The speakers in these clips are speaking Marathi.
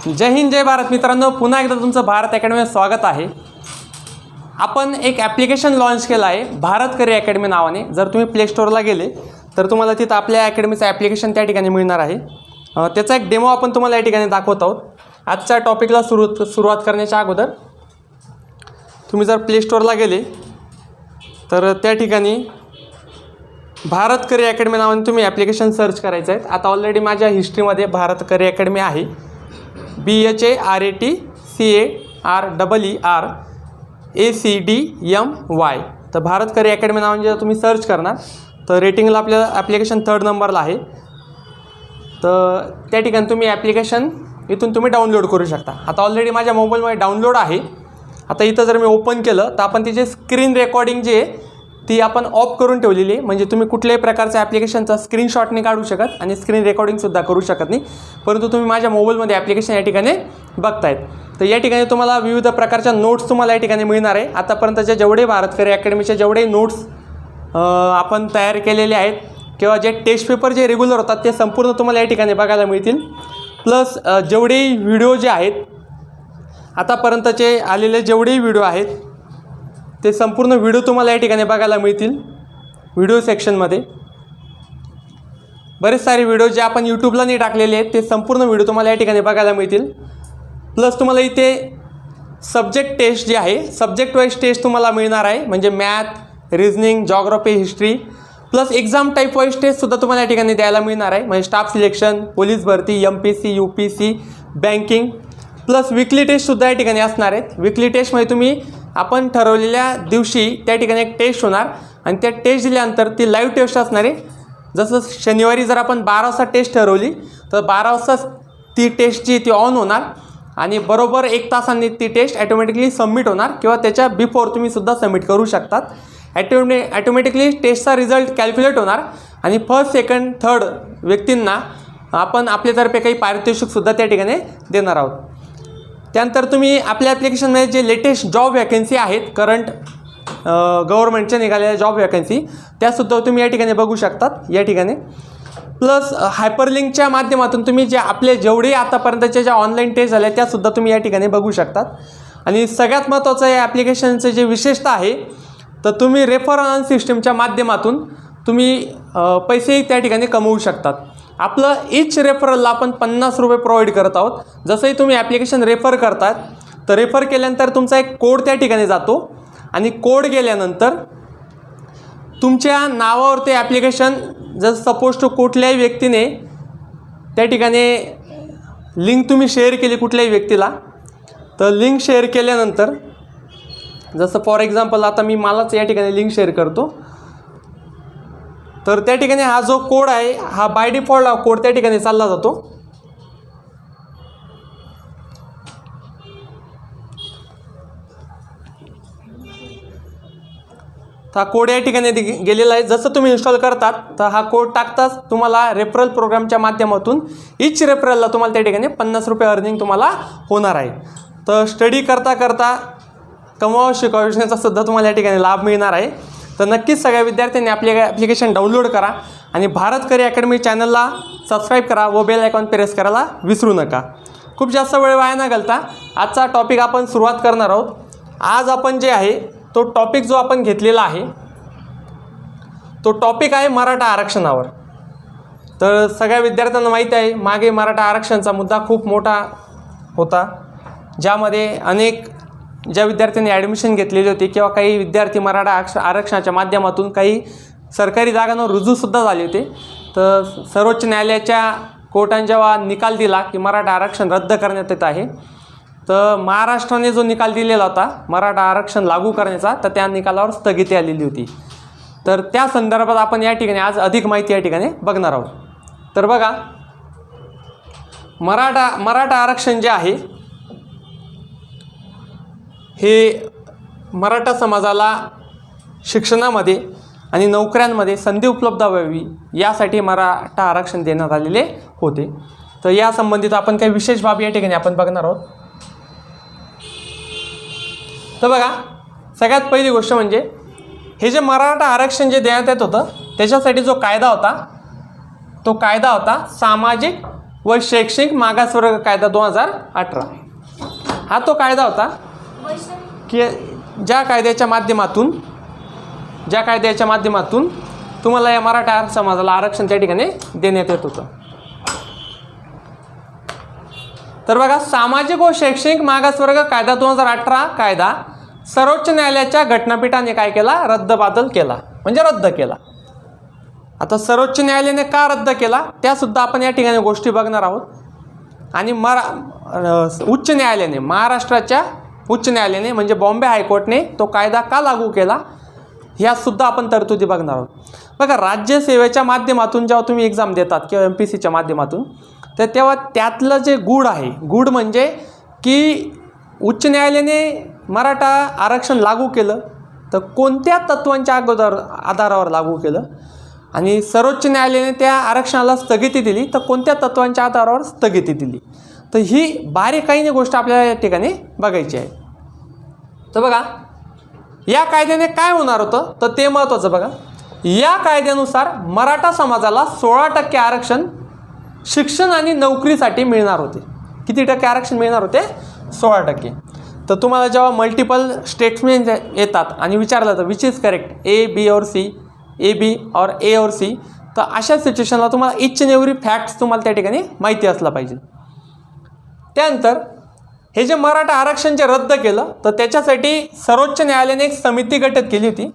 जय हिंद जय भारत मित्रांनो, पुन्हा एकदा तुमचं भारत अकॅडमीमध्ये स्वागत आहे। आपण एक ॲप्लिकेशन लॉन्च केलं आहे भारत करियर अकॅडमी नावाने। जर तुम्ही प्ले स्टोअरला गेले तर तुम्हाला तिथं आपल्या अकॅडमीचं ॲप्लिकेशन त्या ठिकाणी मिळणार आहे। त्याचा एक डेमो आपण तुम्हाला या ठिकाणी दाखवत आहोत। आजच्या टॉपिकला सुरुवात करण्याच्या अगोदर तुम्ही जर प्ले स्टोअरला गेले तर त्या ठिकाणी भारत करियर अकॅडमी नावाने तुम्ही ॲप्लिकेशन सर्च करायचं आहे। आता ऑलरेडी माझ्या हिस्ट्रीमध्ये भारत करियर अकॅडमी आहे, BHARTCAREERACDMY। तर भारत करियर अकॅडमी नावाने जर तुम्ही सर्च करणार तर रेटिंगला आपल्या ॲप्लिकेशन 3rd नंबरला आहे। तर त्या ठिकाणी तुम्ही ॲप्लिकेशन इथून तुम्ही डाउनलोड करू शकता। आता ऑलरेडी माझ्या मोबाईलमध्ये डाउनलोड आहे। आता इथं जर मी ओपन केलं तर आपण तिचे स्क्रीन रेकॉर्डिंग जे ती आपण ऑफ करून ठेवलेली आहे, म्हणजे तुम्ही कुठल्याही प्रकारच्या ॲप्लिकेशनचा स्क्रीनशॉट नाही काढू शकत आणि स्क्रीन रेकॉर्डिंगसुद्धा करू शकत नाही, परंतु तुम्ही माझ्या मोबाईलमध्ये ॲप्लिकेशन या ठिकाणी बघतायत। तर या ठिकाणी तुम्हाला विविध प्रकारच्या नोट्स तुम्हाला या ठिकाणी मिळणार आहे। आतापर्यंतचे जेवढे भारत करियर अकॅडमीचे जेवढे नोट्स आपण तयार केलेले आहेत किंवा जे टेस्ट पेपर जे रेग्युलर होतात ते संपूर्ण तुम्हाला या ठिकाणी बघायला मिळतील। प्लस जेवढे व्हिडिओ जे आहेत आतापर्यंतचे आलेले जेवढेही व्हिडिओ आहेत ते संपूर्ण व्हिडिओ तुम्हाला या ठिकाणी बघायला मिळतील। व्हिडिओ सेक्शनमध्ये बरेच सारे व्हिडिओ जे आपण यूट्यूबला नाही टाकलेले आहेत ते संपूर्ण व्हिडिओ तुम्हाला या ठिकाणी बघायला मिळतील। प्लस तुम्हाला इथे सब्जेक्ट टेस्ट जे आहे सब्जेक्ट वाईज टेस्ट तुम्हाला मिळणार आहे, म्हणजे math, reasoning, geography, history. Plus exam type wise टेस्टसुद्धा तुम्हाला या ठिकाणी द्यायला मिळणार आहे, म्हणजे स्टाफ सिलेक्शन, पोलीस भरती, MPSC, UPSC, banking. Plus weekly टेस्टसुद्धा या ठिकाणी असणार आहेत। विकली टेस्टमध्ये तुम्ही आपण ठरवलेल्या दिवशी त्या ठिकाणी एक टेस्ट होणार आणि त्या टेस्ट दिल्यानंतर ती लाईव्ह टेस्ट असणार आहे। जसं शनिवारी जर आपण 12 वाजता टेस्ट ठरवली तर 12 वाजता ती टेस्ट जी ती ऑन होणार आणि बरोबर 1 तासांनी ती टेस्ट ॲटोमॅटिकली सबमिट होणार किंवा त्याच्या बिफोर तुम्ही सुद्धा सबमिट करू शकतात। ॲटोमॅटिकली टेस्टचा रिझल्ट कॅल्क्युलेट होणार आणि फर्स्ट, सेकंड, थर्ड व्यक्तींना आपण आपल्यातर्फे काही पारितोषिकसुद्धा त्या ठिकाणी देणार आहोत। त्यानंतर तुम्ही आपल्या ॲप्लिकेशनमध्ये जे लेटेस्ट जॉब वॅकन्सी आहेत करंट गव्हर्नमेंटच्या निघालेल्या जॉब वॅकन्सी त्यासुद्धा तुम्ही या ठिकाणी बघू शकतात या ठिकाणी। प्लस हायपरलिंकच्या माध्यमातून तुम्ही जे आपले जेवढे आतापर्यंतच्या ज्या ऑनलाईन टेस्ट झाल्या त्यासुद्धा तुम्ही या ठिकाणी बघू शकतात। आणि सगळ्यात महत्त्वाचं या ॲप्लिकेशनचं जे विशेषता आहे तर तुम्ही रेफरल सिस्टीमच्या माध्यमातून तुम्ही पैसेही त्या ठिकाणी कमवू शकतात। आपलं इच रेफरलला आपण 50 रुपये प्रोव्हाइड करत आहोत। जसंही तुम्ही ॲप्लिकेशन रेफर करतात तर रेफर केल्यानंतर तुमचा एक कोड त्या ठिकाणी जातो आणि कोड गेल्यानंतर तुमच्या नावावर ते ॲप्लिकेशन जर सपोज टू कुठल्याही व्यक्तीने त्या ठिकाणी लिंक तुम्ही शेअर केली कुठल्याही व्यक्तीला, तर लिंक शेअर केल्यानंतर जसं फॉर एक्झाम्पल आता मी मलाच या ठिकाणी लिंक शेअर करतो, तर त्या ठिकाणी हा जो कोड आहे हा बाय डिफॉल्ट हा कोड त्या ठिकाणी चालला जातो। हा कोड या ठिकाणी गेलेला आहे। जसं तुम्ही इन्स्टॉल करतात तर हा कोड टाकताच तुम्हाला रेफरल प्रोग्रामच्या माध्यमातून इच रेफरलला तुम्हाला त्या ठिकाणी 50 रुपये अर्निंग तुम्हाला होणार आहे। तर स्टडी करता करता कमावा शिकावा योजनेचा सुद्धा तुम्हाला या ठिकाणी लाभ मिळणार आहे। तर नक्कीच सगळ्या विद्यार्थ्यांनी आपले ॲप्लिकेशन डाउनलोड करा आणि भारत करियर अकॅडमी चॅनलला सबस्क्राईब करा व बेल आयकॉन प्रेस करायला विसरू नका। खूप जास्त वेळ वाया न घालता आजचा टॉपिक आपण सुरुवात करणार आहोत। आज आपण जे आहे तो टॉपिक जो आपण घेतलेला आहे तो टॉपिक आहे मराठा आरक्षणावर। तर सगळ्या विद्यार्थ्यांना माहीत आहे मागे मराठा आरक्षणाचा मुद्दा खूप मोठा होता, ज्यामध्ये अनेक ज्या विद्यार्थ्यांनी ॲडमिशन घेतलेली होती किंवा काही विद्यार्थी मराठा आरक्षणाच्या माध्यमातून काही सरकारी जागांवर रुजूसुद्धा झाले होते। तर सर्वोच्च न्यायालयाच्या कोर्टाने जेव्हा निकाल दिला की मराठा आरक्षण रद्द करण्यात येत आहे, तर महाराष्ट्राने जो निकाल दिलेला होता मराठा आरक्षण लागू करण्याचा, तर त्या निकालावर स्थगिती आलेली होती। तर त्या संदर्भात आपण या ठिकाणी आज अधिक माहिती या ठिकाणी बघणार आहोत। तर बघा, मराठा आरक्षण जे आहे हे मराठा समाजाला शिक्षणामध्ये आणि नोकऱ्यांमध्ये संधी उपलब्ध व्हावी यासाठी मराठा आरक्षण देण्यात आलेले होते। तर या संबंधित आपण काही विशेष बाब या ठिकाणी आपण बघणार आहोत। तर बघा, सगळ्यात पहिली गोष्ट म्हणजे हे जे मराठा आरक्षण जे देण्यात येत होतं त्याच्यासाठी जो कायदा होता तो कायदा होता सामाजिक व शैक्षणिक मागासवर्ग कायदा 2018 हा तो कायदा होता की ज्या कायद्याच्या माध्यमातून तुम्हाला या मराठा समाजाला आरक्षण त्या ठिकाणी देण्यात येत होतं. तर बघा, सामाजिक व शैक्षणिक मागासवर्ग कायदा 2018 कायदा सर्वोच्च न्यायालयाच्या घटनापीठाने काय केला? रद्दबातल केला, म्हणजे रद्द केला. आता सर्वोच्च न्यायालयाने का रद्द केला त्यासुद्धा आपण या ठिकाणी गोष्टी बघणार आहोत. आणि उच्च न्यायालयाने, महाराष्ट्राच्या उच्च न्यायालयाने म्हणजे बॉम्बे हायकोर्टने तो कायदा का लागू केला ह्यासुद्धा आपण तरतुदी बघणार आहोत. बघा, राज्यसेवेच्या माध्यमातून जेव्हा तुम्ही एक्झाम देतात किंवा MPSCच्या माध्यमातून, तर तेव्हा त्यातलं जे गूढ आहे, गूढ म्हणजे की उच्च न्यायालयाने मराठा आरक्षण लागू केलं तर कोणत्या तत्वांच्या आधारावर लागू केलं, आणि सर्वोच्च न्यायालयाने त्या आरक्षणाला स्थगिती दिली तर कोणत्या तत्वांच्या आधारावर स्थगिती दिली. तर ही बारीकाईने गोष्ट आपल्याला या ठिकाणी बघायची आहे. तर बघा, या कायद्याने काय होणार होतं तर ते महत्त्वाचं बघा. या कायद्यानुसार मराठा समाजाला 16% आरक्षण शिक्षण आणि नोकरीसाठी मिळणार होते. किती टक्के आरक्षण मिळणार होते? 16%. तर तुम्हाला जेव्हा मल्टिपल स्टेटमेंट येतात आणि विचारलं तर which is correct, A, B और C, A, B और A और C, तर अशा सिच्युएशनला तुम्हाला इच अँड एव्हरी फॅक्ट्स तुम्हाला त्या ठिकाणी माहिती असला पाहिजे. त्यानंतर हे जे मराठा आरक्षण जे रद्द केलं तर त्याच्यासाठी सर्वोच्च न्यायालयाने एक समिती गठीत केली होती.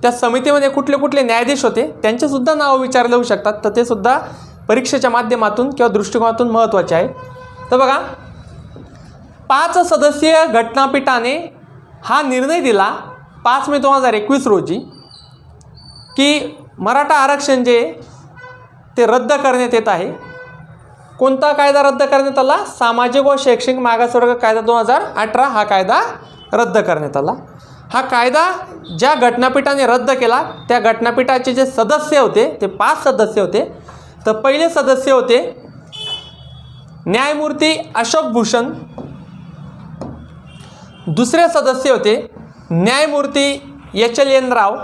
त्या समितीमध्ये कुठले कुठले न्यायाधीश होते त्यांचेसुद्धा नावं विचारले जाऊ शकतात. तर ते सुद्धा परीक्षेच्या माध्यमातून किंवा दृष्टिकोनातून महत्त्वाचे आहे. तर बघा, 5 सदस्यीय घटनापीठाने हा निर्णय दिला 5 मे 2021 रोजी की मराठा आरक्षण जे ते रद्द करण्यात येत आहे. कोणता कायदा रद्द करण्यात आला? सामाजिक व शैक्षणिक मागासवर्ग कायदा 2018 हा कायदा रद्द करण्यात आला. हा कायदा ज्या घटनापीठाने रद्द केला त्या घटनापीठाचे जे सदस्य होते ते 5 सदस्य होते. तर पहिले सदस्य होते न्यायमूर्ती अशोक भूषण, दुसरे सदस्य होते न्यायमूर्ती HLN राव,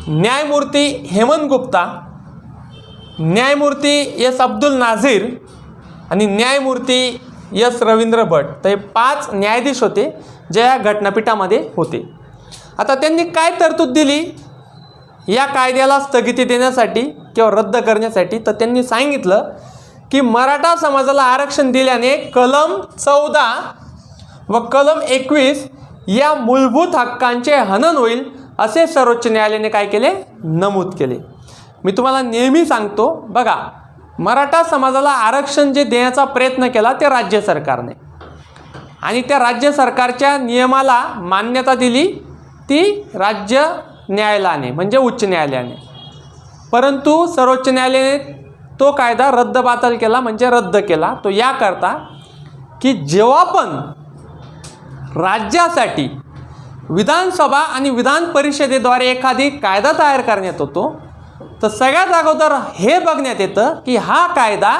न्यायमूर्ती हेमंत गुप्ता, न्यायमूर्ती S अब्दुल नाझीर आणि न्यायमूर्ती S रवींद्र भट. तर हे 5 न्यायाधीश होते जे या घटनापीठामध्ये होते. आता त्यांनी काय तरतूद दिली या कायद्याला स्थगिती देण्यासाठी किंवा रद्द करण्यासाठी? तर त्यांनी सांगितलं की मराठा समाजाला आरक्षण दिल्याने कलम 14 व कलम 21 या मूलभूत हक्कांचे हनन होईल असे सर्वोच्च न्यायालयाने काय केले? नमूद केले. मी तुम्हाला नेहमी सांगतो बघा, मराठा समाजाला आरक्षण जे देण्याचा प्रयत्न केला ते राज्य सरकारने, आणि त्या राज्य सरकारच्या नियमाला मान्यता दिली ती राज्य न्यायालयाने म्हणजे उच्च न्यायालयाने. परंतु सर्वोच्च न्यायालयाने तो कायदा रद्दबातल केला, म्हणजे रद्द केला. तो याकरता की जेव्हा पण राज्यासाठी विधानसभा आणि विधान परिषदेद्वारे एखादी कायदा तयार करण्यात होतो तर सगळ्यात अगोदर हे बघण्यात येतं की हा कायदा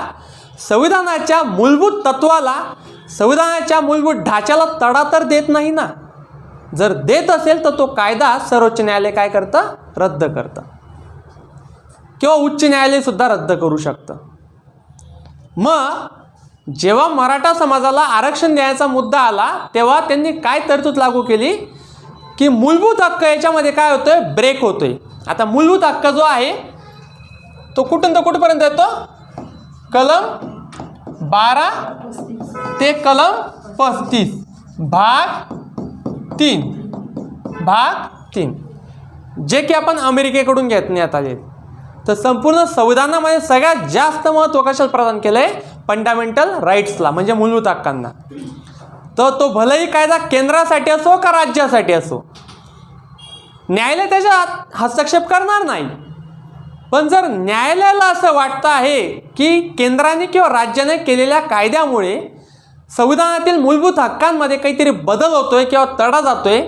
संविधानाच्या मूलभूत तत्वाला, संविधानाच्या मूलभूत ढाच्याला तडा तर देत नाही ना. जर देत असेल तर तो कायदा सर्वोच्च न्यायालय काय करतं? रद्द करतं, किंवा उच्च न्यायालयसुद्धा रद्द करू शकतं. मग जेव्हा मराठा समाजाला आरक्षण द्यायचा मुद्दा आला तेव्हा त्यांनी काय तरतूद लागू केली की मूलभूत हक्क याच्यामध्ये काय होतोय? ब्रेक होतोय. आता मूलभूत हक्क जो आहे तो कुठून तर कुठपर्यंत येतो? कलम 12 ते कलम 35 भाग 3 जे की आपण अमेरिकेकडून घेण्यात आले. तर संपूर्ण संविधानामध्ये सगळ्यात जास्त महत्त्व कशाला प्रदान केलं आहे? फंडामेंटल राईट्सला, म्हणजे मूलभूत हक्कांना. तर तो भलेही कायदा केंद्रासाठी असो का राज्यासाठी असो, न्यायालय त्याच्यात हस्तक्षेप करणार नाही. पण जर न्यायालयाला असं वाटतं आहे की केंद्राने किंवा राज्याने केलेल्या कायद्यामुळे संविधानातील मूलभूत हक्कांमध्ये काहीतरी बदल होतोय किंवा तडा जातोय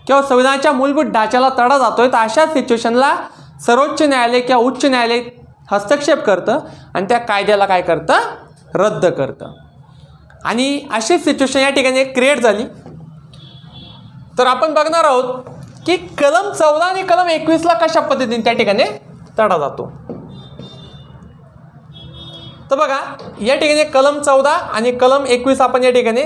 किंवा संविधानाच्या मूलभूत ढाच्याला तडा जातोय, तर अशा सिच्युएशनला सर्वोच्च न्यायालय किंवा उच्च न्यायालय हस्तक्षेप करतं आणि त्या कायद्याला काय करतं? रद्द करतं. आणि अशी सिच्युएशन या ठिकाणी क्रिएट झाली. तर आपण बघणार आहोत की कलम 14 आणि कलम 21ला कशा पद्धतीने त्या ठिकाणी तडा जातो. तर बघा या ठिकाणी कलम 14 आणि कलम 21 आपण या ठिकाणी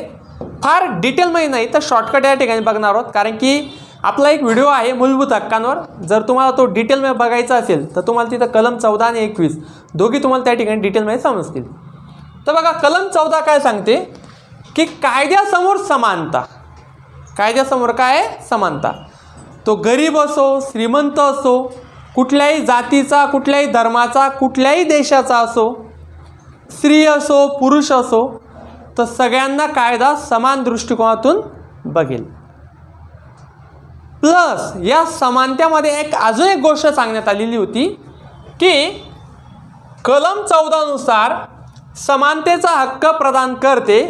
फार डिटेलमध्ये नाही तर शॉर्टकट या ठिकाणी बघणार आहोत, कारण की आपला एक व्हिडिओ आहे मूलभूत हक्कांवर. जर तुम्हाला तो डिटेलमध्ये बघायचा असेल तर तुम्हाला तिथं कलम 14 आणि 21 दोघी तुम्हाला त्या ठिकाणी डिटेलमध्ये समजतील. तर बघा कलम 14 काय सांगते की कायद्यासमोर समानता. कायद्यासमोर काय आहे? समानता. तो गरीब असो, श्रीमंत असो, कुठल्याही जातीचा, कुठल्याही धर्माचा, कुठल्याही देशाचा असो, स्त्री असो, पुरुष असो, तर सगळ्यांना कायदा समान दृष्टिकोनातून बघेल. प्लस या समानतेमध्ये अजून एक गोष्ट सांगण्यात आलेली होती की कलम 14 नुसार समानतेचा हक्क प्रदान करते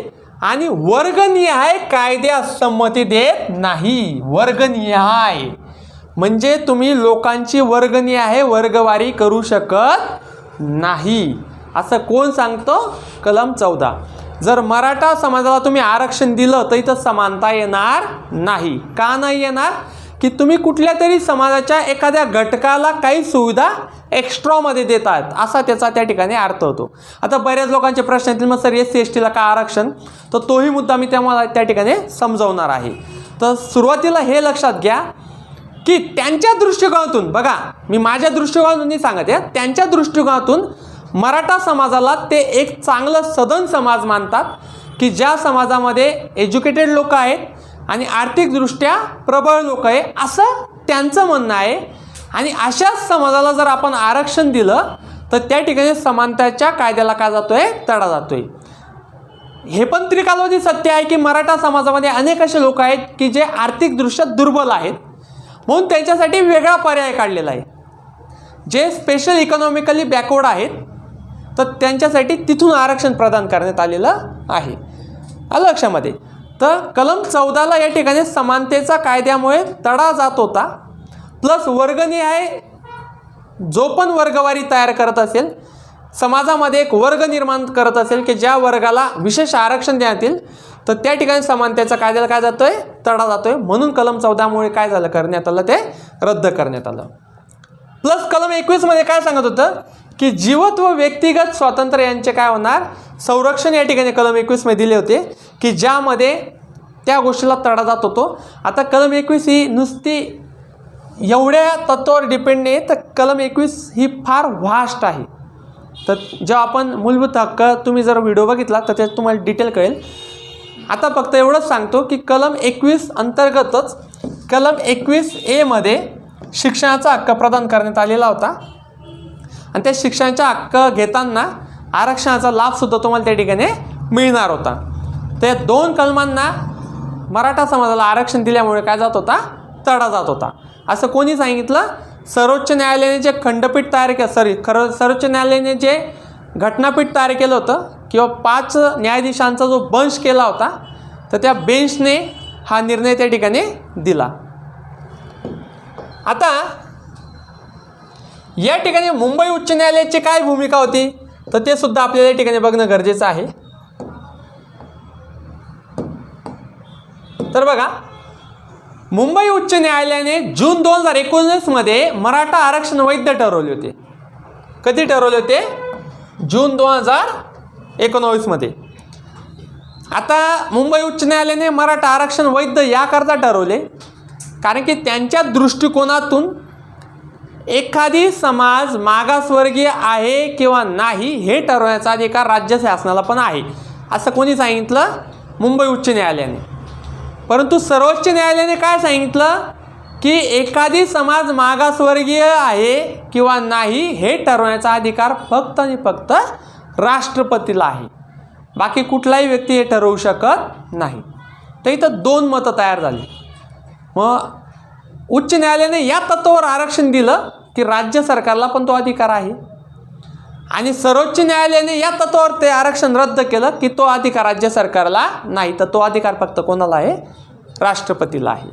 आणि वर्गनिहाय कायद्यास संमती देत नाही. वर्गनिहाय म्हणजे तुम्ही लोकांची वर्गनिहाय वर्गवारी करू शकत नाही, असं कोण सांगतो? कलम 14. जर मराठा समाजाला तुम्ही आरक्षण दिलं तर इथं समानता येणार नाही. का नाही येणार? की तुम्ही कुठल्या तरी समाजाच्या एखाद्या घटकाला काही सुविधा एक्स्ट्रामध्ये देत आहेत, असा त्याचा त्या ठिकाणी अर्थ होतो. आता बऱ्याच लोकांचे प्रश्न येतील, मग सर SC ST ला का आरक्षण? तर तोही मुद्दा मी त्यामुळे त्या ठिकाणी समजावणार आहे. तर सुरुवातीला हे लक्षात घ्या की त्यांच्या दृष्टिकोनातून, बघा मी माझ्या दृष्टिकोनातून नाही सांगत आहे, त्यांच्या दृष्टिकोनातून मराठा समाजाला ते एक चांगलं सदन समाज मानतात की ज्या समाजामध्ये एज्युकेटेड लोक आहेत आणि आर्थिकदृष्ट्या प्रबळ लोक आहे, असं त्यांचं म्हणणं आहे. आणि अशाच समाजाला जर आपण आरक्षण दिलं तर त्या ठिकाणी समानतेच्या कायद्याला काय जातोय? तडा जातोय. हे पण त्रिकालावधी सत्य आहे की मराठा समाजामध्ये अनेक असे लोक आहेत की जे आर्थिकदृष्ट्या दुर्बल आहेत, म्हणून त्यांच्यासाठी वेगळा पर्याय काढलेला आहे. जे स्पेशल इकॉनॉमिकली बॅकवर्ड आहेत तर त्यांच्यासाठी तिथून आरक्षण प्रदान करण्यात आलेलं आहे. आलं लक्षामध्ये? तर कलम 14ला या ठिकाणी समानतेचा कायद्यामुळे तडा जात होता. प्लस वर्गनिहाय जो पण वर्गवारी तयार करत असेल, समाजामध्ये एक वर्ग निर्माण करत असेल की ज्या वर्गाला विशेष आरक्षण देण्यात येईल, तर त्या ठिकाणी समानतेचा कायद्याला काय जातोय? तडा जातोय. म्हणून कलम 14मुळे काय झालं? करण्यात आलं, ते रद्द करण्यात आलं. प्लस कलम 21 मध्ये काय सांगत होतं की जीवत व व्यक्तिगत स्वातंत्र्य यांचे काय होणार? संरक्षण या ठिकाणी कलम 21 मध्ये दिले होते की ज्यामध्ये त्या गोष्टीला तडा जात होतो. आता कलम 21 ही नुसती एवढ्या तत्वावर डिपेंड नाही, तर कलम 21 ही फार व्हास्ट आहे. तर जेव्हा आपण मूलभूत हक्क तुम्ही जर व्हिडिओ बघितला तर त्यात तुम्हाला डिटेल कळेल. आता फक्त एवढंच सांगतो की कलम 21 अंतर्गतच कलम 21A मध्ये शिक्षणाचा हक्क प्रदान करण्यात आलेला होता आणि त्या शिक्षणाचा हक्क घेताना आरक्षणाचा लाभसुद्धा तुम्हाला त्या ठिकाणी मिळणार होता. त्या दोन कलमांना मराठा समाजाला आरक्षण दिल्यामुळे काय जात होता? तडा जात होता. असं कोणी सांगितलं? सर्वोच्च न्यायालयाने जे खंडपीठ तयार केलं, सर्वोच्च न्यायालयाने जे घटनापीठ तयार केलं होतं किंवा 5 न्यायाधीशांचा जो बंच केला होता, तर त्या बेंचने हा निर्णय त्या ठिकाणी दिला. आता या ठिकाणी मुंबई उच्च न्यायालयाची काय भूमिका होती तर ते सुद्धा आपल्याला या ठिकाणी बघणं गरजेचं आहे. तर बघा, मुंबई उच्च न्यायालयाने जून 2019 मध्ये मराठा आरक्षण वैध ठरवले होते. कधी ठरवले होते? जून 2019 मध्ये. आता मुंबई उच्च न्यायालयाने मराठा आरक्षण वैध याकरता ठरवले कारण की त्यांच्या दृष्टिकोनातून एखादी समाज मागासवर्गीय आहे किंवा नाही हे ठरवण्याचा अधिकार राज्य शासनाला पण आहे, असं कोणी सांगितलं? मुंबई उच्च न्यायालयाने. परंतु सर्वोच्च न्यायालयाने काय सांगितलं की एखादी समाज मागासवर्गीय आहे किंवा नाही हे ठरवण्याचा अधिकार फक्त आणि फक्त राष्ट्रपतीला आहे, बाकी कुठलाही व्यक्ती हे ठरवू शकत नाही. तर इथं दोन मतं तयार झाली. मग उच्च न्यायालयाने या तत्वावर आरक्षण दिलं की राज्य सरकारला पण तो अधिकार आहे आणि सर्वोच्च न्यायालयाने या तत्वावर ते आरक्षण रद्द केलं की तो अधिकार राज्य सरकारला नाही, तर तो अधिकार फक्त कोणाला आहे? राष्ट्रपतीला आहे.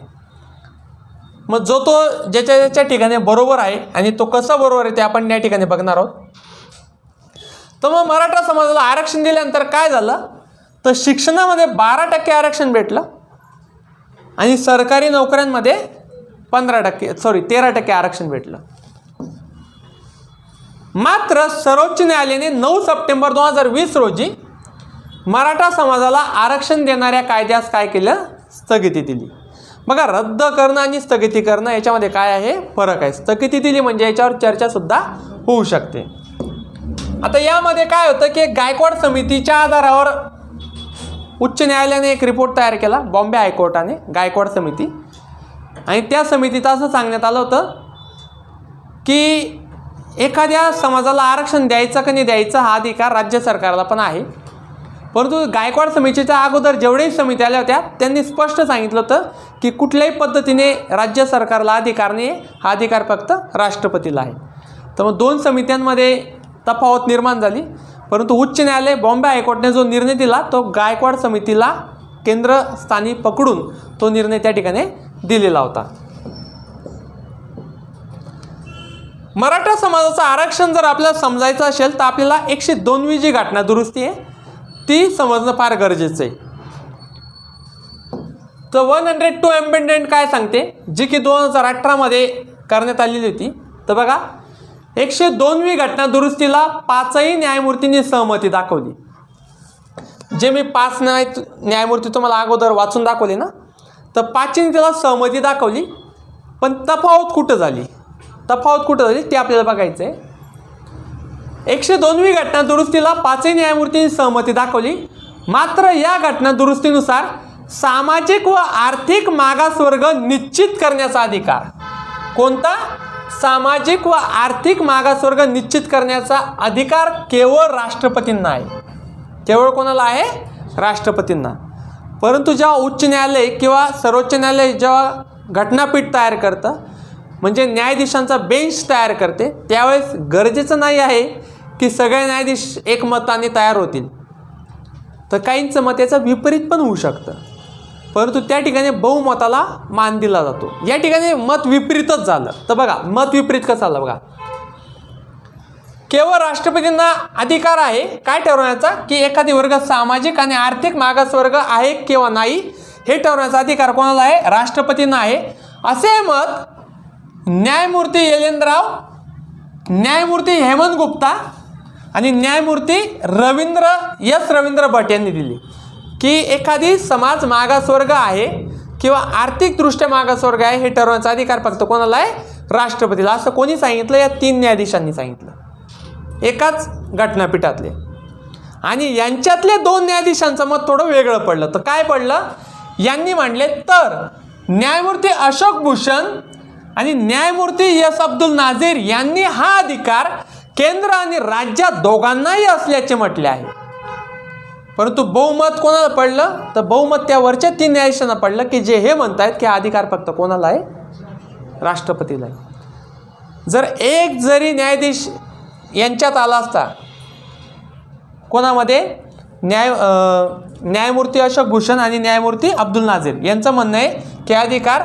मग जो तो ज्याच्या ठिकाणी बरोबर आहे आणि तो कसा बरोबर आहे ते आपण या ठिकाणी बघणार आहोत. तर मग मराठा समाजाला आरक्षण दिल्यानंतर काय झालं तर शिक्षणामध्ये 12% आरक्षण भेटलं आणि सरकारी नोकऱ्यांमध्ये 13% आरक्षण भेटलं. मात्र सर्वोच्च न्यायालयाने 9 सप्टेंबर 2020 रोजी मराठा समाजाला आरक्षण देणाऱ्या कायद्यास काय केलं? स्थगिती दिली. बघा, रद्द करणं आणि स्थगिती करणं याच्यामध्ये काय आहे? फरक आहे. स्थगिती दिली म्हणजे याच्यावर चर्चा सुद्धा होऊ शकते. आता यामध्ये काय होतं की गायकवाड समितीच्या आधारावर उच्च न्यायालयाने एक रिपोर्ट तयार केला, बॉम्बे हायकोर्टाने, गायकवाड समिती. आणि त्या समितीत असं सांगण्यात आलं होतं की एखाद्या समाजाला आरक्षण द्यायचं की नाही द्यायचं हा अधिकार राज्य सरकारला पण आहे. परंतु गायकवाड समितीच्या अगोदर जेवढेही समिती आल्या होत्या त्यांनी स्पष्ट सांगितलं होतं की कुठल्याही पद्धतीने राज्य सरकारला अधिकार नाही, हा अधिकार फक्त राष्ट्रपतीला आहे. तर मग दोन समित्यांमध्ये तफावत निर्माण झाली. परंतु उच्च न्यायालय बॉम्बे हायकोर्टने जो निर्णय दिला तो गायकवाड समितीला केंद्रस्थानी पकडून तो निर्णय त्या ठिकाणी दिलेला होता. मराठा समाजाचं आरक्षण जर आपल्याला समजायचं असेल तर आपल्याला 102वी जी घटना दुरुस्ती आहे ती समजणं फार गरजेचं आहे. तर 102 अमेंडमेंट काय सांगते, जी की 2018 मध्ये करण्यात आलेली होती. तर बघा, 102वी घटना दुरुस्तीला 5ही न्यायमूर्तींनी सहमती दाखवली. जे मी 5 न्यायमूर्ती तुम्हाला अगोदर वाचून दाखवले ना, तर 5नी त्याला सहमती दाखवली. पण तफावत कुठं झाली ते आपल्याला बघायचं आहे. 102वी घटना दुरुस्तीला 5ही न्यायमूर्तींनी सहमती दाखवली. मात्र या घटना दुरुस्तीनुसार सामाजिक व आर्थिक मागासवर्ग निश्चित करण्याचा अधिकार, कोणता? सामाजिक व आर्थिक मागासवर्ग निश्चित करण्याचा अधिकार केवळ राष्ट्रपतींना आहे. केवळ कोणाला आहे? राष्ट्रपतींना. परंतु जेव्हा उच्च न्यायालय किंवा सर्वोच्च न्यायालय जेव्हा घटनापीठ तयार करतं, म्हणजे न्यायाधीशांचा बेंच तयार करते, त्यावेळेस गरजेचं नाही आहे की सगळे न्यायाधीश एकमताने तयार होतील. तर काहींचं मत याचं विपरीत पण होऊ शकतं. परंतु त्या ठिकाणी बहुमताला मान दिला जातो. या ठिकाणी मत विपरीतच झालं. तर बघा, मत विपरीत कसं झालं बघा. केवळ राष्ट्रपतींना अधिकार आहे काय ठरवण्याचा, की एखादी वर्ग सामाजिक आणि आर्थिक मागासवर्ग आहे किंवा नाही हे ठरवण्याचा अधिकार कोणाला आहे? राष्ट्रपतींना आहे. असे मत न्यायमूर्ती एलेनराव, न्यायमूर्ती हेमंत गुप्ता आणि न्यायमूर्ती रवींद्र भट यांनी दिली, की एखादी समाज मागासवर्ग आहे किंवा आर्थिकदृष्ट्या मागासवर्ग आहे हे ठरवण्याचा अधिकार फक्त कोणाला आहे? राष्ट्रपतीला. असं कोणी सांगितलं? या 3 न्यायाधीशांनी सांगितलं, एकाच घटनापीठातले. आणि यांच्यातले 2 न्यायाधीशांचं मत थोडं वेगळं पडलं. तर काय पडलं? यांनी मांडले तर न्यायमूर्ती अशोक भूषण आणि न्यायमूर्ती एस अब्दुल नाझीर यांनी हा अधिकार केंद्र आणि राज्यात दोघांनाही असल्याचे म्हटले आहे. परंतु बहुमत कोणाला पडलं? तर बहुमत त्या वरच्या 3 न्यायाधीशांना पडलं, की जे हे म्हणतायत की हा अधिकार फक्त कोणाला आहे? राष्ट्रपतीला आहे. जर एक जरी न्यायाधीश यांच्यात आला असता, कोणामध्ये? न्यायमूर्ती अशोक भूषण आणि न्यायमूर्ती अब्दुल नाझीर यांचं म्हणणं आहे की अधिकार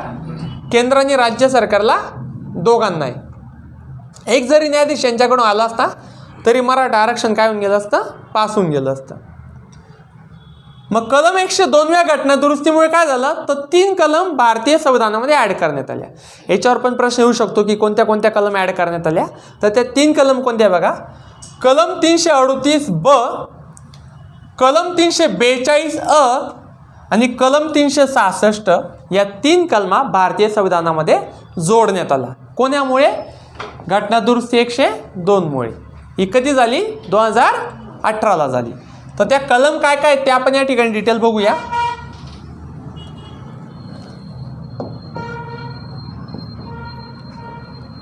केंद्र आणि राज्य सरकारला दोघांना आहे. एक जरी न्यायाधीश यांच्याकडून आला असता तरी मराठा आरक्षण काय होऊन गेलं असतं? पास होऊन गेलं असतं. मग कलम 102व्या घटना दुरुस्तीमुळे काय झालं? तर 3 कलम भारतीय संविधानामध्ये ॲड करण्यात आल्या. याच्यावर पण प्रश्न येऊ शकतो की कोणत्या कोणत्या कलम ॲड करण्यात आल्या. तर त्या 3 कलम कोणत्या बघा. कलम 338 ब, कलम 342 अ आणि कलम 366 या 3 कलमा भारतीय संविधानामध्ये जोडण्यात आला. कोणामुळे? घटना दुरुस्ती 102मुळे. ही कधी झाली? 2018ला झाली. तर त्या कलम काय काय ते आपण या ठिकाणी डिटेल बघूया.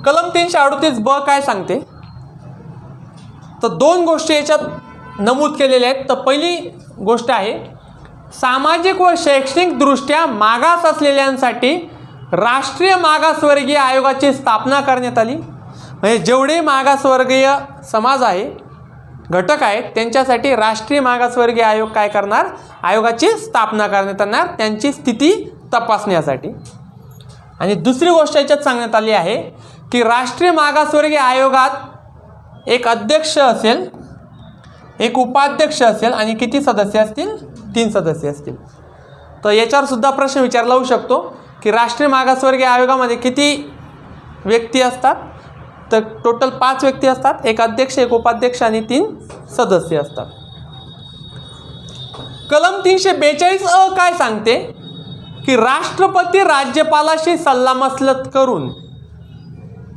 कलम 338 ब काय सांगते? तर 2 गोष्टी याच्यात नमूद केलेल्या आहेत. तर पहिली गोष्ट आहे, सामाजिक व शैक्षणिक दृष्ट्या मागास असलेल्यांसाठी राष्ट्रीय मागासवर्गीय आयोगाची स्थापना करण्यात आली. म्हणजे जेवढे मागासवर्गीय समाज आहे, घटक आहेत, त्यांच्यासाठी राष्ट्रीय मागासवर्गीय आयोग काय करणार? आयोगाची स्थापना करण्यात येणार त्यांची स्थिती तपासण्यासाठी. आणि दुसरी गोष्ट याच्यात सांगण्यात आली आहे की राष्ट्रीय मागासवर्गीय आयोगात एक अध्यक्ष असेल, एक उपाध्यक्ष असेल आणि किती सदस्य असतील? 3 सदस्य असतील. तर याच्यावर सुद्धा प्रश्न विचारला जाऊ शकतो की राष्ट्रीय मागासवर्गीय आयोगामध्ये किती व्यक्ती असतात? तर टोटल 5 व्यक्ती असतात, एक अध्यक्ष, एक उपाध्यक्ष आणि 3 सदस्य असतात. कलम 342 अ काय सांगते की राष्ट्रपती राज्यपालाशी सल्लामसलत करून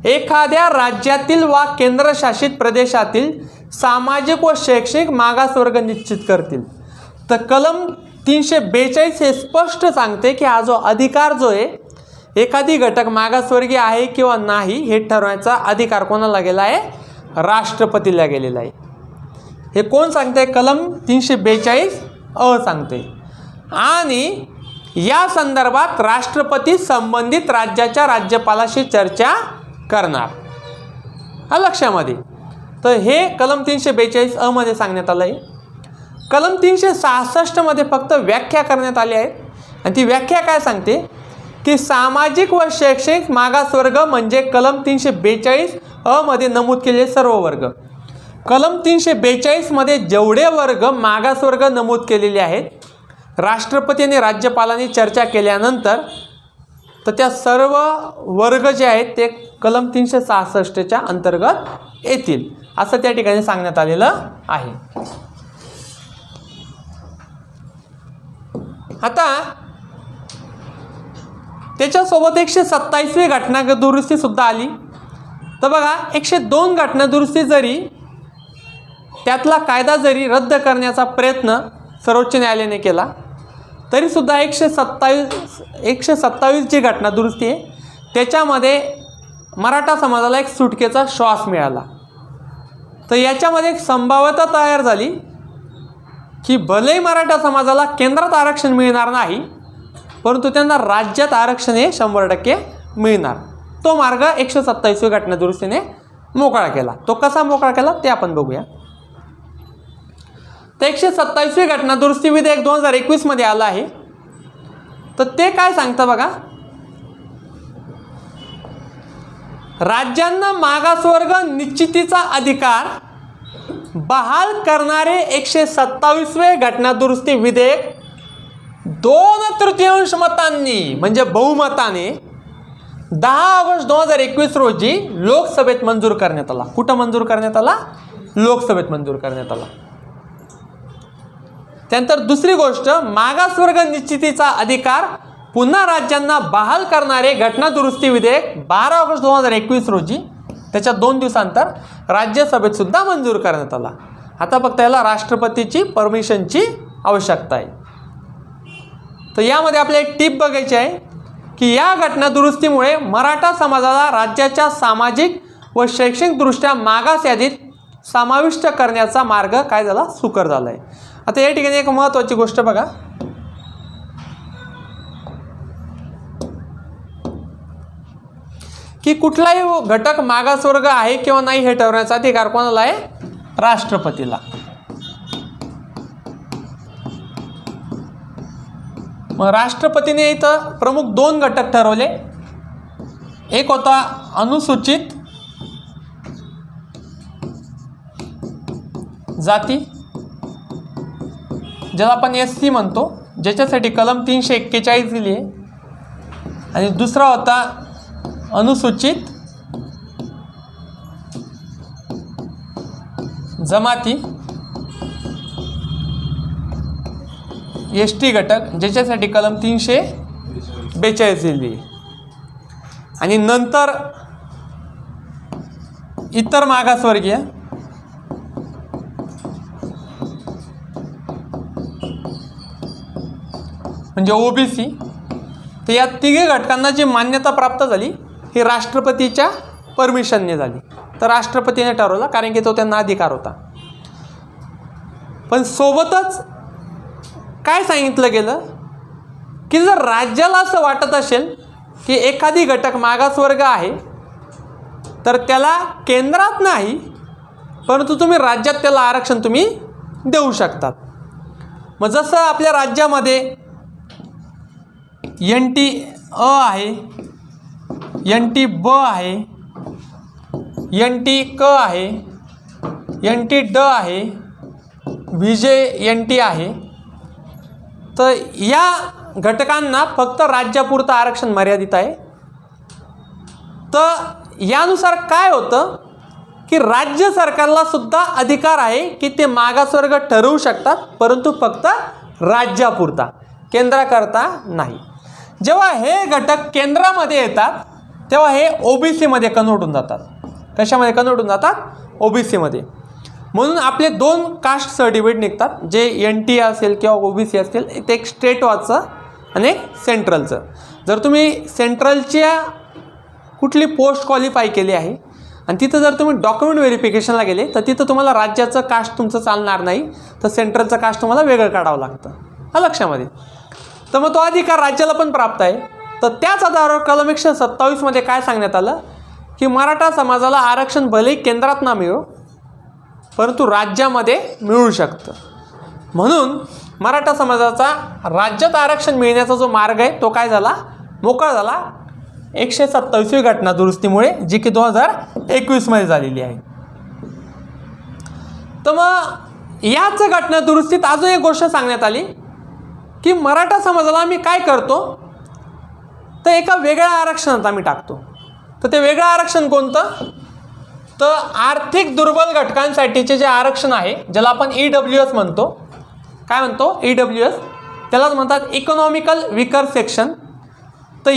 एखाद्या राज्यातील वा केंद्रशासित प्रदेशातील सामाजिक व शैक्षणिक मागासवर्ग निश्चित करतील. तर कलम 342 हे स्पष्ट सांगते की हा जो अधिकार जो आहे, एखादी घटक मागासवर्गीय आहे किंवा नाही हे ठरवण्याचा अधिकार कोणाला गेला आहे? राष्ट्रपतीला गेलेला आहे. हे कोण सांगते? कलम 342 अ सांगते. आणि या संदर्भात राष्ट्रपती संबंधित राज्याच्या राज्यपालाशी चर्चा करणार. हा लक्षामध्ये. तर हे कलम 342 अ मध्ये सांगण्यात आलं आहे. कलम 366 मध्ये फक्त व्याख्या करण्यात आली आहे आणि ती व्याख्या काय सांगते की सामाजिक व शैक्षणिक मागासवर्ग म्हणजे कलम 342 अ मध्ये नमूद केलेले सर्व वर्ग. कलम 342 मध्ये जेवढे वर्ग मागासवर्ग नमूद केलेले आहेत, राष्ट्रपती आणि राज्यपालांनी चर्चा केल्यानंतर तर त्या सर्व वर्ग जे आहेत ते कलम 366च्या अंतर्गत येतील असं त्या ठिकाणी सांगण्यात आलेलं आहे. आता त्याच्यासोबत 127वी घटना दुरुस्ती सुद्धा आली. तर बघा 102 घटना दुरुस्ती जरी त्यातला कायदा जरी रद्द करण्याचा प्रयत्न सर्वोच्च न्यायालयाने केला तरी सुद्धा 127 जी घटना दुरुस्ती आहे त्याच्यामध्ये मराठा समाजाला एक सुटकेचा श्वास मिळाला. तर याच्यामध्ये एक संभाव्यता तयार झाली की भलेही मराठा समाजाला केंद्रात आरक्षण मिळणार नाही, परंतु त्यांना राज्यात आरक्षण हे 100% मिळणार. तो मार्ग 127वी घटना दुरुस्तीने मोकळा केला. तो कसा मोकळा केला ते आपण बघूया. तर 127वी घटना दुरुस्ती विधेयक 2021 मध्ये आलं आहे. तर ते काय सांगतं बघा, राज्यांना मागासवर्ग निश्चितीचा अधिकार बहाल करणारे 127वे घटना दुरुस्ती विधेयक 2/3 मतांनी म्हणजे बहुमताने 10 ऑगस्ट 2021 रोजी लोकसभेत मंजूर करण्यात आला. कुठं मंजूर करण्यात आला? लोकसभेत मंजूर करण्यात आला. त्यानंतर दुसरी गोष्ट, मागासवर्ग निश्चितीचा अधिकार पुन्हा राज्यांना बहाल करणारे घटना दुरुस्ती विधेयक 12 ऑगस्ट 2021 रोजी त्याच्या 2 दिवसांतर राज्यसभेत सुद्धा मंजूर करण्यात आला. आता फक्त याला राष्ट्रपतीची परमिशनची आवश्यकता आहे. तर यामध्ये आपल्याला एक टीप बघायची आहे की या घटना दुरुस्तीमुळे मराठा समाजाला राज्याच्या सामाजिक व शैक्षणिकदृष्ट्या मागास यादीत समाविष्ट करण्याचा मार्ग काय झाला? सुकर झाला आहे. आता या ठिकाणी एक महत्त्वाची गोष्ट बघा, की कुठलाही घटक मागासवर्ग आहे किंवा नाही हे ठरवण्याचा अधिकार कोणाला आहे? राष्ट्रपतीला. मग राष्ट्रपतीने इथं प्रमुख 2 घटक ठरवले. एक होता अनुसूचित जाती, ज्याला आपण SC म्हणतो, ज्याच्यासाठी कलम 341 दिली आहे. आणि दुसरा होता अनुसूचित जमाती ST घटक, ज्याच्यासाठी कलम 342 दिली आहे. आणि नंतर इतर मागासवर्गीय म्हणजे OBC. तर या तिघी घटकांना जी मान्यता प्राप्त झाली ही राष्ट्रपतीच्या परमिशनने झाली. तर राष्ट्रपतीने ठरवलं कारण की तो त्यांना अधिकार होता. पण सोबतच काय सांगितलं गेलं की जर राज्याला असं वाटत असेल की एखादी घटक मागासवर्ग आहे तर त्याला केंद्रात नाही परंतु तुम्ही राज्यात त्याला आरक्षण तुम्ही देऊ शकतात. मग जसं आपल्या राज्यामध्ये NT अ आहे, NT ब आहे, NT क आहे, NT ड आहे, VJ NT आहे. तर या घटकांना फक्त राज्यापुरतं आरक्षण मर्यादित आहे. तर यानुसार काय होतं की राज्य सरकारला सुद्धा अधिकार आहे की ते मागासवर्ग ठरवू शकतात, परंतु फक्त राज्यापुरता, केंद्राकरता नाही. जेव्हा हे घटक केंद्रामध्ये येतात तेव्हा हे ओबीसीमध्ये कन्वर्ट होऊन जातात. कशामध्ये कन्वर्ट होऊन जातात? ओबीसीमध्ये. म्हणून आपले 2 कास्ट सर्टिफिकेट निघतात, जे NT असेल किंवा ओबीसी असेल, ते एक स्टेटवाचं आणि एक सेंट्रलचं. जर तुम्ही सेंट्रलच्या कुठली पोस्ट क्वालिफाय केली आहे आणि तिथं जर तुम्ही डॉक्युमेंट व्हेरिफिकेशनला गेले तर तिथं तुम्हाला राज्याचं कास्ट तुमचं चालणार नाही, तर सेंट्रलचं कास्ट तुम्हाला वेगळं काढावं लागतं. हा लक्षामध्ये. तर मग तो अधिकार राज्याला पण प्राप्त आहे. तर त्याच आधारावर कलम 127 काय सांगण्यात आलं की मराठा समाजाला आरक्षण भलेही केंद्रात ना मिळो, परंतु राज्यामध्ये मिळू शकतं. म्हणून मराठा समाजाचा राज्यात आरक्षण मिळण्याचा जो मार्ग आहे तो काय झाला? मोकळा झाला 127वी घटना दुरुस्तीमुळे, जी की 2021 झालेली आहे. तर मग याच घटना दुरुस्तीत अजून एक गोष्ट सांगण्यात आली की मराठा समाजाला आम्ही काय करतो, तर एका वेगळ्या आरक्षणात आम्ही टाकतो. तर ते वेगळं आरक्षण कोणतं? तर आर्थिक दुर्बल घटकांसाठीचे जे आरक्षण आहे, ज्याला आपण EWS म्हणतो. काय म्हणतो? EWS. त्यालाच म्हणतात इकॉनॉमिकल विकर सेक्शन. तर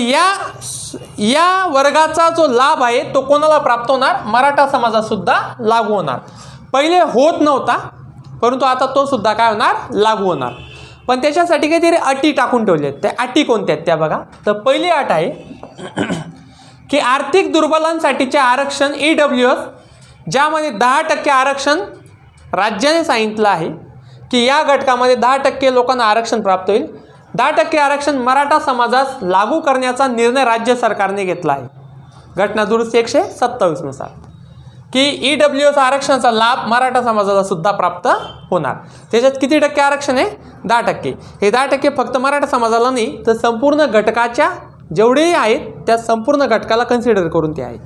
या वर्गाचा जो लाभ आहे तो कोणाला प्राप्त होणार? मराठा समाजासुद्धा लागू होणार. पहिले होत नव्हता, परंतु आता तो सुद्धा काय होणार? लागू होणार. पण त्याच्यासाठी काहीतरी अटी टाकून ठेवल्या आहेत. त्या अटी कोणत्या आहेत त्या बघा. तर पहिली अट आहे की आर्थिक दुर्बलांसाठीचे आरक्षण EWS, ज्यामध्ये 10% आरक्षण राज्याने सांगितलं आहे की या घटकामध्ये 10% लोकांना आरक्षण प्राप्त होईल. 10% आरक्षण मराठा समाजास लागू करण्याचा निर्णय राज्य सरकारने घेतला आहे घटना दुरुस्ती 127 नुसार, की EWS आरक्षणाचा लाभ मराठा समाजाला सुद्धा प्राप्त होणार. त्याच्यात किती टक्के आरक्षण आहे? 10%. हे 10% फक्त मराठा समाजाला नाही, तर संपूर्ण घटकाच्या जेवढेही आहेत त्या संपूर्ण घटकाला कन्सिडर करून ते आहे.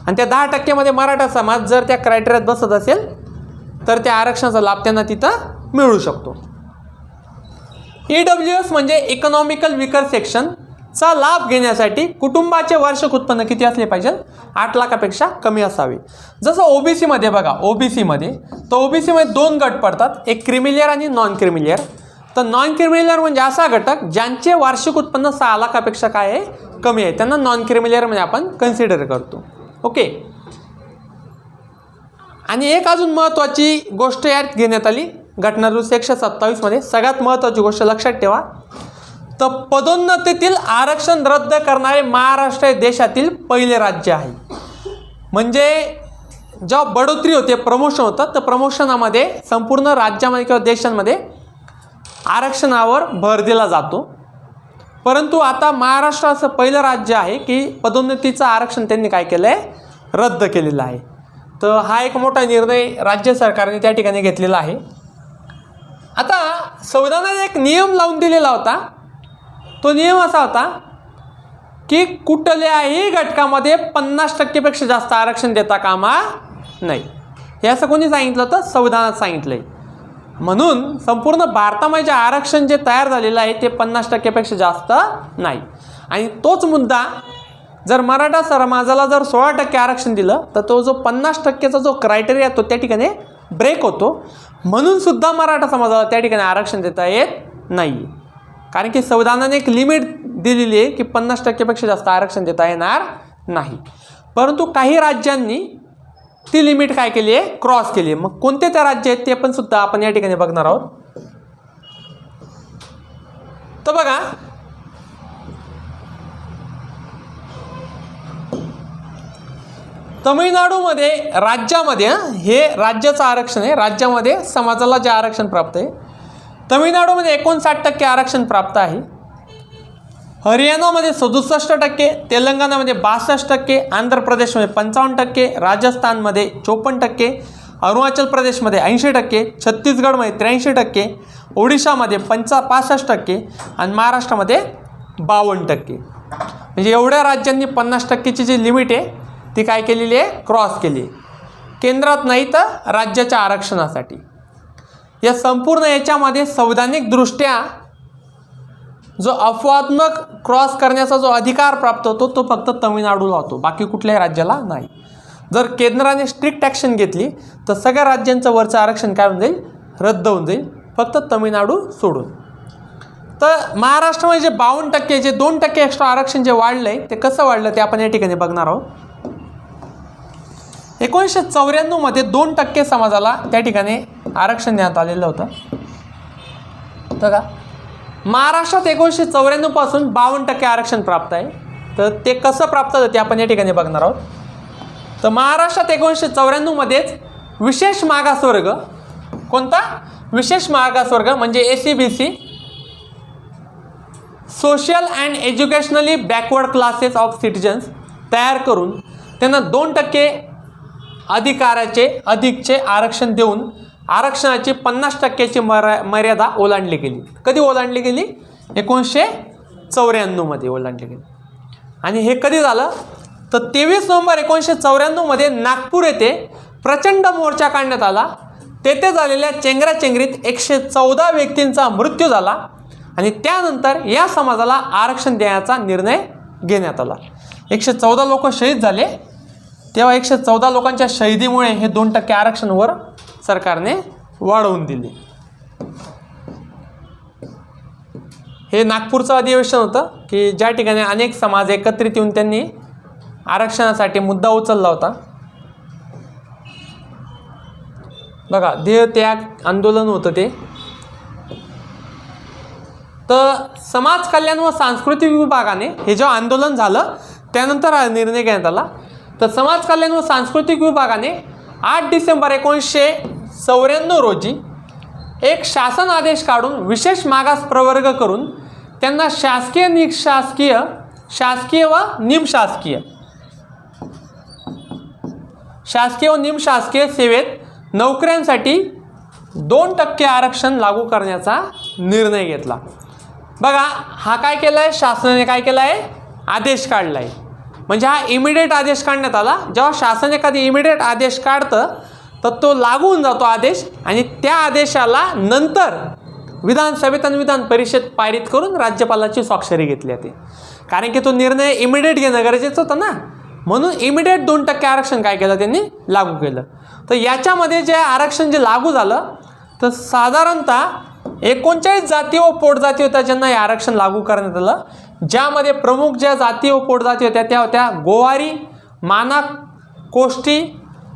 आणि त्या 10% मराठा समाज जर त्या क्रायटेरियात बसत असेल तर त्या आरक्षणाचा लाभ त्यांना तिथं मिळू शकतो. EWS म्हणजे इकॉनॉमिकल विकर सेक्शनचा लाभ घेण्यासाठी कुटुंबाचे वार्षिक उत्पन्न किती असले पाहिजे? 8 लाखापेक्षा कमी असावे. जसं ओबीसीमध्ये बघा, ओबीसीमध्ये 2 गट पडतात, एक क्रिमिलियर आणि नॉन क्रिमिलियर. तर नॉन क्रिमिलियर म्हणजे असा घटक ज्यांचे वार्षिक उत्पन्न 6 लाखापेक्षा काय आहे? कमी आहे. त्यांना नॉन क्रिमिलियर म्हणजे आपण कन्सिडर करतो. ओके. आणि एक अजून महत्त्वाची गोष्ट यात घेण्यात आली घटना दुरुस्ती 127 सगळ्यात महत्त्वाची गोष्ट लक्षात ठेवा. तर पदोन्नतीतील आरक्षण रद्द करणारे महाराष्ट्र हे देशातील पहिले राज्य आहे. म्हणजे जेव्हा बढोतरी होते, प्रमोशन होतं, तर प्रमोशनामध्ये संपूर्ण राज्यामध्ये किंवा देशांमध्ये आरक्षणावर भर दिला जातो. परंतु आता महाराष्ट्र असं पहिलं राज्य आहे की पदोन्नतीचं आरक्षण त्यांनी काय केलं आहे? रद्द केलेलं आहे. तर हा एक मोठा निर्णय राज्य सरकारने त्या ठिकाणी घेतलेला आहे. आता संविधानाने एक नियम लावून दिलेला होता. तो नियम असा होता की कुठल्याही घटकामध्ये 50% जास्त आरक्षण देता कामा नाही. हे असं कोणी सांगितलं होतं? संविधानात सांगितलं आहे. म्हणून संपूर्ण भारतामध्ये जे आरक्षण जे तयार झालेलं आहे ते 50% जास्त नाही. आणि तोच मुद्दा जर मराठा समाजाला जर 16% आरक्षण दिलं तर तो जो 50%चा जो क्रायटेरिया तो त्या ठिकाणी ब्रेक होतो. म्हणून सुद्धा मराठा समाजाला त्या ठिकाणी आरक्षण देता येत नाही. कारण की संविधानाने एक लिमिट दिलेली आहे की 50%पेक्षा जास्त आरक्षण देता येणार नाही. परंतु काही राज्यांनी ती लिमिट काय केली आहे? क्रॉस केली आहे. मग कोणते त्या राज्य आहेत ते पण सुद्धा आपण या ठिकाणी बघणार आहोत. तर बघा, तमिळनाडूमध्ये राज्यामध्ये हे राज्याचं आरक्षण आहे. राज्यामध्ये समाजाला जे आरक्षण प्राप्त आहे, तमिळनाडूमध्ये 59% आरक्षण प्राप्त आहे. हरियाणामध्ये 67%, तेलंगणामध्ये 62%, आंध्र प्रदेशमध्ये 55%, राजस्थानमध्ये 54%, अरुणाचल प्रदेशमध्ये 80%, छत्तीसगडमध्ये 83%, ओडिशामध्ये 65% आणि महाराष्ट्रामध्ये 52%. म्हणजे एवढ्या राज्यांनी 50%ची जी लिमिट आहे ती काय केलेली आहे? क्रॉस केली आहे. केंद्रात नाही तर राज्याच्या आरक्षणासाठी. या संपूर्ण याच्यामध्ये संवैधानिकदृष्ट्या जो अपवादात्मक क्रॉस करण्याचा जो अधिकार प्राप्त होतो तो फक्त तमिळनाडूला होतो, बाकी कुठल्याही राज्याला नाही. जर केंद्राने स्ट्रिक्ट ॲक्शन घेतली तर सगळ्या राज्यांचं वरचं आरक्षण काय होऊन जाईल, रद्द होऊन जाईल, फक्त तमिळनाडू सोडून. तर महाराष्ट्रामध्ये जे 52% जे 2% एक्स्ट्रा आरक्षण जे वाढलं आहे ते कसं वाढलं ते आपण या ठिकाणी बघणार आहोत. 1994 मध्ये 2% समाजाला त्या ठिकाणी आरक्षण देण्यात आलेलं होतं. तर का महाराष्ट्रात 1994 पासून 52% आरक्षण प्राप्त आहे. तर ते कसं प्राप्त झालं ते आपण या ठिकाणी बघणार आहोत. तर महाराष्ट्रात 1994 मध्येच विशेष मागासवर्ग, कोणता विशेष मागासवर्ग म्हणजे ACBC, social and educationally backward classes of citizens तयार करून त्यांना 2% अधिकचे आरक्षण देऊन आरक्षणाची 50%ची मर्यादा ओलांडली गेली. कधी ओलांडली गेली? 1994 मध्ये ओलांडली गेली. आणि हे कधी झालं तर 23 नोव्हेंबर 1994 मध्ये नागपूर येथे प्रचंड मोर्चा काढण्यात आला. तेथे झालेल्या चेंगराचेंगरीत 114 व्यक्तींचा मृत्यू झाला आणि त्यानंतर या समाजाला आरक्षण देण्याचा निर्णय घेण्यात आला. 114 लोक शहीद झाले. तेव्हा 114 लोकांच्या शहीदीमुळे हे 2% आरक्षणवर सरकारने वाढवून दिले. हे नागपूरचं अधिवेशन होतं की ज्या ठिकाणी अनेक समाज एकत्रित येऊन त्यांनी आरक्षणासाठी मुद्दा उचलला होता. बघा, देहत्याग आंदोलन होतं ते. तर समाज कल्याण व सांस्कृतिक विभागाने हे जेव्हा आंदोलन झालं त्यानंतर हा निर्णय घेण्यात आला. तर समाज कल्याण व सांस्कृतिक विभागाने 8 डिसेंबर 1994 रोजी एक शासन आदेश काढून विशेष मागास प्रवर्ग करून त्यांना शासकीय निमशासकीय शासकीय व निमशासकीय सेवेत नोकऱ्यांसाठी 2% आरक्षण लागू करण्याचा निर्णय घेतला. बघा, हा काय केला आहे, शासनाने काय केला आहे, आदेश काढला आहे. म्हणजे हा इमिडिएट आदेश काढण्यात आला. जेव्हा शासन एखादी इमिडिएट आदेश काढतं तर तो लागू होऊन जातो आदेश, आणि त्या आदेशाला नंतर विधानसभेत आणि विधान परिषद पारित करून राज्यपालाची स्वाक्षरी घेतली जाते. कारण की तो निर्णय इमिडिएट घेणं गरजेचं होतं ना, म्हणून इमिडिएट 2% आरक्षण काय केलं, त्यांनी लागू केलं. तर याच्यामध्ये जे आरक्षण जे लागू झालं तर साधारणतः 39 जाती व पोटजाती होत्या ज्यांना हे आरक्षण लागू करण्यात आलं. ज्यामध्ये प्रमुख ज्या जाती व पोटजाती होत्या त्या होत्या गोवारी, माना कोष्टी,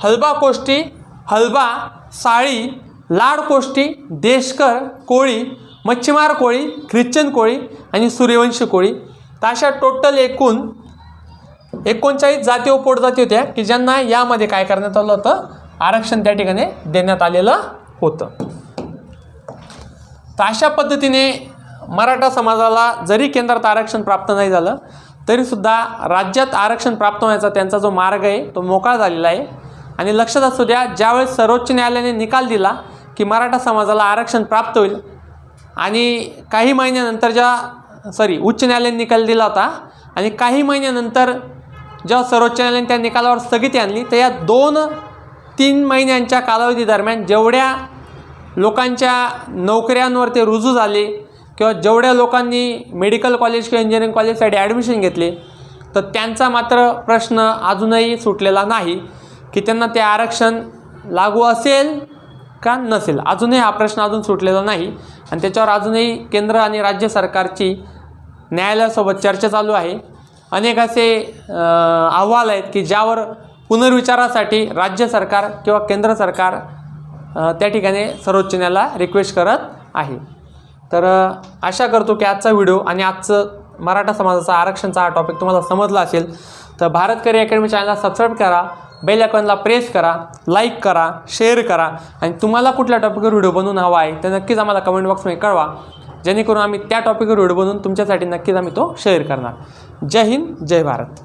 हलबा कोष्टी, हलबा, साळी, लाड कोष्टी, देशकर कोळी, मच्छीमार कोळी, ख्रिश्चन कोळी आणि सूर्यवंशी कोळी. तर अशा टोटल एकूण 39 जाती व पोटजाती होत्या की ज्यांना यामध्ये काय करण्यात आलं होतं, आरक्षण त्या ठिकाणी देण्यात आलेलं होतं. तर अशा पद्धतीने मराठा समाजाला जरी केंद्रात आरक्षण प्राप्त नाही झालं तरीसुद्धा राज्यात आरक्षण प्राप्त होण्याचा त्यांचा जो मार्ग आहे तो मोकळा झालेला आहे. आणि लक्षात असू द्या, ज्यावेळेस सर्वोच्च न्यायालयाने निकाल दिला की मराठा समाजाला आरक्षण प्राप्त होईल, आणि काही महिन्यानंतर उच्च न्यायालयाने निकाल दिला होता, आणि काही महिन्यानंतर जेव्हा सर्वोच्च न्यायालयाने त्या निकालावर स्थगिती आणली, तर या 2-3 महिन्यांच्या कालावधी दरम्यान जेवढ्या लोकांच्या नोकऱ्यांवर ते रुजू झाले किंवा जेवढ्या लोकांनी मेडिकल कॉलेज किंवा इंजिनिअरिंग कॉलेजसाठी ॲडमिशन घेतले, तर त्यांचा मात्र प्रश्न अजूनही सुटलेला नाही की त्यांना ते आरक्षण लागू असेल का नसेल. अजूनही हा प्रश्न अजून सुटलेला नाही, आणि त्याच्यावर अजूनही केंद्र आणि राज्य सरकारची न्यायालयासोबत चर्चा चालू आहे. अनेक असे अहवाल आहेत की ज्यावर पुनर्विचारासाठी राज्य सरकार किंवा केंद्र सरकार त्या ठिकाणी सर्वोच्च न्यायालयाला रिक्वेस्ट करत आहे. तर आशा करतो की आजचा व्हिडिओ आणि आजचं मराठा समाजाचा आरक्षणचा हा टॉपिक तुम्हाला समजला असेल. तर भारत करिअर अकॅडमी चॅनलला सबस्क्राईब करा, बेल आयकॉनला प्रेस करा, लाईक करा, शेअर करा, आणि तुम्हाला कुठल्या टॉपिकवर व्हिडिओ बनवून हवा आहे तर नक्कीच आम्हाला कमेंट बॉक्समध्ये कळवा, जेणेकरून आम्ही त्या टॉपिकवर व्हिडिओ बनवून तुमच्यासाठी नक्कीच आम्ही तो शेअर करणार. जय हिंद, जय भारत.